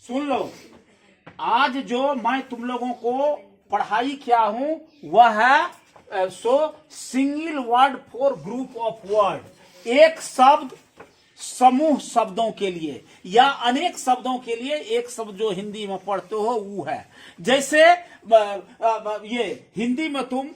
सुन लो, आज जो मैं तुम लोगों को पढ़ाई किया हूं वह है single word for group of word, एक शब्द समूह शब्दों के लिए या अनेक शब्दों के लिए एक शब्द जो हिंदी में पढ़ते हो वो है। जैसे ये हिंदी में तुम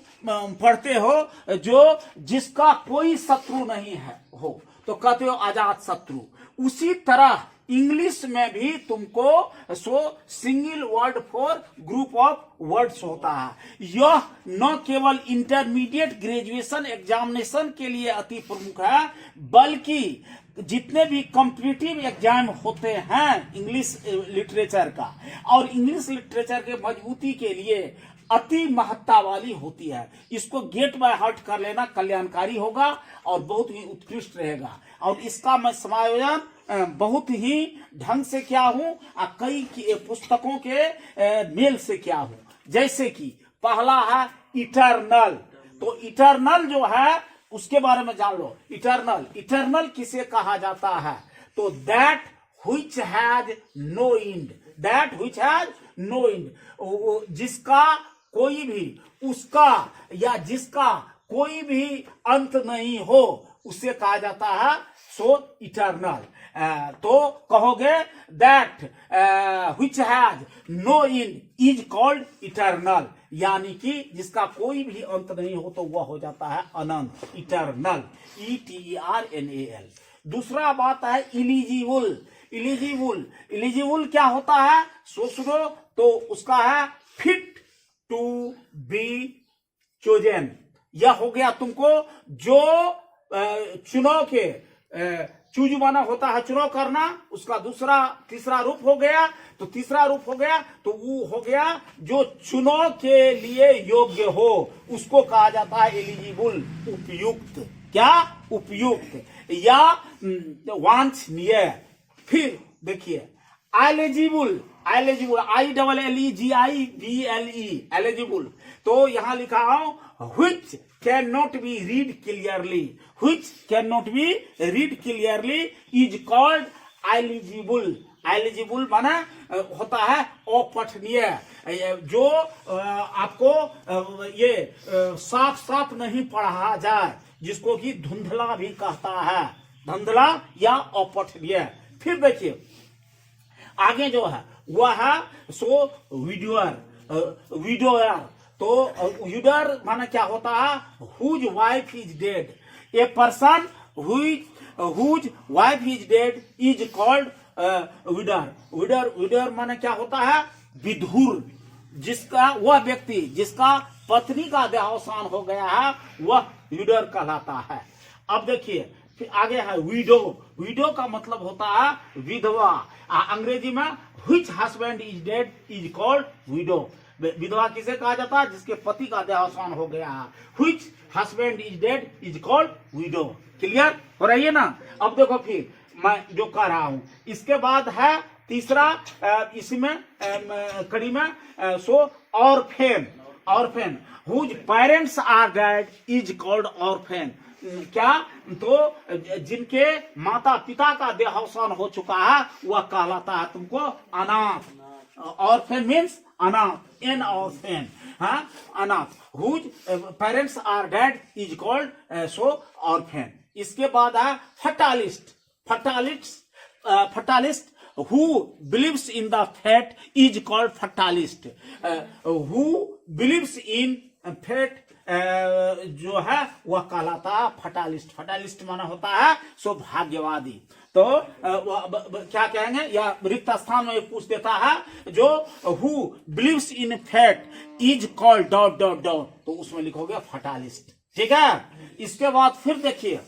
पढ़ते हो जो जिसका कोई शत्रु नहीं है हो तो कहते हो आजाद शत्रु। उसी तरह इंग्लिश में भी तुमको single word for group of words होता है। यह न केवल इंटरमीडिएट ग्रेजुएशन एग्जामिनेशन के लिए अति प्रमुख है बल्कि जितने भी कॉम्पिटिटिव एग्जाम होते हैं इंग्लिश लिटरेचर का और इंग्लिश लिटरेचर के मजबूती के लिए अति महत्ता वाली होती है। इसको गेट बाय हार्ट कर लेना कल्याणकारी होगा और बहुत ही उत्कृष्ट रहेगा। और इसका मैं समायोजन बहुत ही ढंग से किया हूं, कई पुस्तकों के मेल से किया हूं। जैसे कि पहला है इटर्नल, तो इटर्नल जो है उसके बारे में जान लो। इटर्नल किसे कहा जाता है? तो that which has no end, that which has no end, जिसका कोई भी, उसका या जिसका कोई भी अंत नहीं हो उसे कहा जाता है इटर्नल। तो कहोगे that which has no end is called eternal, यानी कि जिसका कोई भी अंत नहीं हो तो वह हो जाता है अनंत, इटर्नल, ETERNAL। दूसरा बात है इलिजिबल। इलिजिबल क्या होता है? सुनो, तो उसका है फिट टू बी चोजन। यह हो गया तुमको जो चुनाव के चूज माना होता है चुनाव करना, उसका तीसरा रूप हो गया। तो तीसरा रूप हो गया तो वो हो गया जो चुनाव के लिए योग्य हो, उसको कहा जाता है एलिजिबल, उपयुक्त। क्या? उपयुक्त या वांछनीय। फिर देखिए एलिजिबल, ILLEGIBLE, एलिजिबल। तो यहां लिखा हूं which cannot be read clearly, which cannot be read clearly is called eligible। Eligible माना होता है अपठनीय, जो आपको ये साफ साफ नहीं पढ़ा जाए, जिसको कि धुंधला भी कहता है, धुंधला या अपठनीय। फिर देखिए आगे जो है वह है विडोअर। तो विडोअर माना क्या होता है? Whose wife is dead, a person whose wife is dead is called widower. Widower माना क्या होता है? विधुर, जिसका वह व्यक्ति जिसका पत्नी का देहावसान हो गया है वह विडोअर कहलाता है। अब देखिए फिर आगे है विडो। विडो का मतलब होता है विधवा। अंग्रेजी में which husband is dead is called widow। विधवा किसे कहा जाता है? जिसके पति का देहावसान हो गया है। which husband is dead is called widow। Clear हो रही है ना? अब देखो फिर मैं जो कह रहा हूं, इसके बाद है तीसरा इसमें कड़ी में orphan whose parents are dead is called orphan। क्या? तो जिनके माता पिता का देहावसान हो चुका है वह कहलाता है तुमको अनाथ। ऑर्फेन मीन्स अनाथ, एन ऑर्फेन, हाँ अनाथ। Whose parents are dead is called orphan. इसके बाद है फटालिस्ट who believes in the fate is called fatalist। who believes in fate जो है वह कहलाता है फटालिस्ट। फटालिस्ट माना होता है सौभाग्यवादी। तो क्या कहेंगे, या रिक्त स्थान में पूछ देता है जो who believes in fate is called dot dot dot, तो उसमें लिखोगे फटालिस्ट। ठीक है। इसके बाद फिर देखिए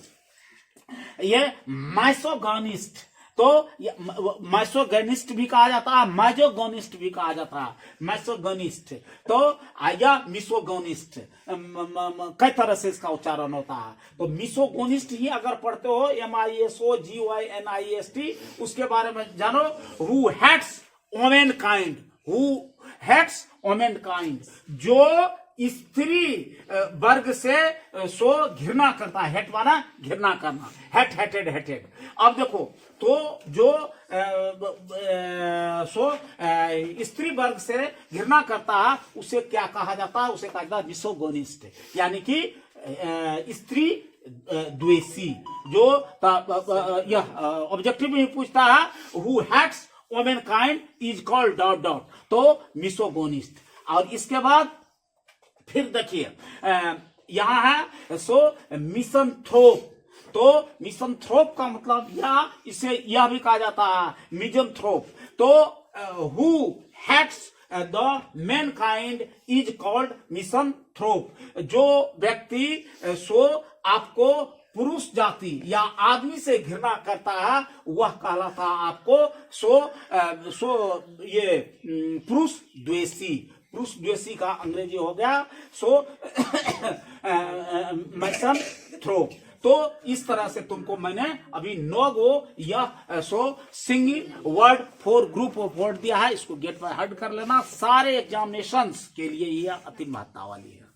ये माइसोगोनिस्ट। तो माइसोगोनिस्ट भी कहा जाता है, माइजोगोनिस्ट भी कहा जाता है, माइसोगोनिस्ट तो या मिसोगोनिस्ट, कई तरह से इसका उच्चारण होता है। तो मिसोगोनिस्ट ही अगर पढ़ते हो MISOGYNIST, उसके बारे में जानो। Who hates womankind, who hates womankind, जो स्त्री वर्ग से सो घृणा करता है। हेट माना घृणा करना, हेटेड। अब देखो तो जो स्त्री वर्ग से घृणा करता है उसे क्या कहा जाता है? उसे कहा जाता है मिसोगोनिस्ट, यानी कि स्त्री द्वेषी। जो यह ऑब्जेक्टिव में पूछता है who hates womankind is called ... तो मिसोगोनिस्ट। और इसके बाद फिर देखिए यहां है सो मिसंथ्रोप। तो मिसंथ्रोप का मतलब इसे यह भी कहा जाता है मिजंथ्रोप। तो who hates the mankind is called misanthrope. जो व्यक्ति सो आपको पुरुष जाति या आदमी से घृणा करता है वह कहलाता है आपको ये पुरुष द्वेषी। पुरुष द्वेषी का अंग्रेजी हो गया मिसंथ्रोप। तो इस तरह से तुमको मैंने अभी 9 गो यह single word for group of word दिया है। इसको गेट पर हट कर लेना, सारे एग्जामिनेशंस के लिए यह अति महत्ता वाली है।